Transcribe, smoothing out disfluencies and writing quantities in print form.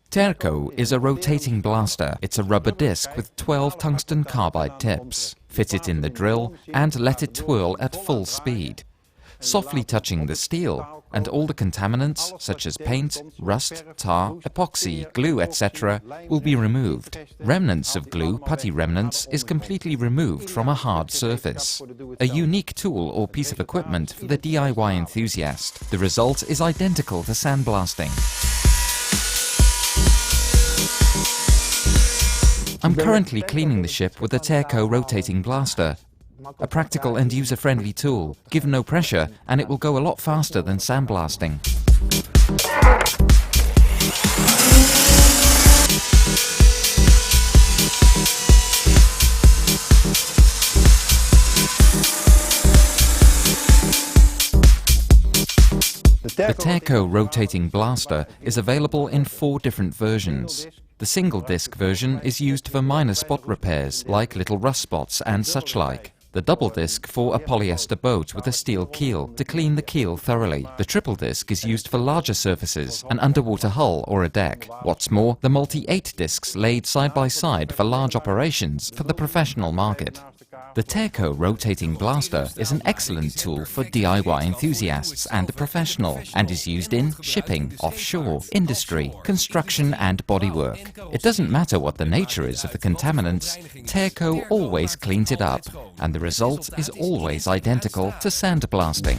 TERCOO is a rotating blaster. It's a rubber disc with 12 tungsten carbide tips. Fit it in the drill and let it twirl at full speed, softly touching the steel, and all the contaminants such as paint, rust, tar, epoxy, glue, etc. will be removed. Remnants of glue, putty remnants, is completely removed from a hard surface. A unique tool or piece of equipment for the DIY enthusiast. The result is identical to sandblasting. I'm currently cleaning the ship with a TERCOO rotating blaster. A practical and user-friendly tool. Give no pressure and it will go a lot faster than sandblasting. The TERCOO rotating blaster is available in 4 different versions. The single-disc version is used for minor spot repairs, like little rust spots and such like. The double disc for a polyester boat with a steel keel, to clean the keel thoroughly. The triple disc is used for larger surfaces, an underwater hull or a deck. What's more, the multi-8 discs laid side by side for large operations for the professional market. The TERCOO rotating blaster is an excellent tool for DIY enthusiasts and the professional, and is used in shipping, offshore, industry, construction and bodywork. It doesn't matter what the nature is of the contaminants, TERCOO always cleans it up, and the result is always identical to sandblasting.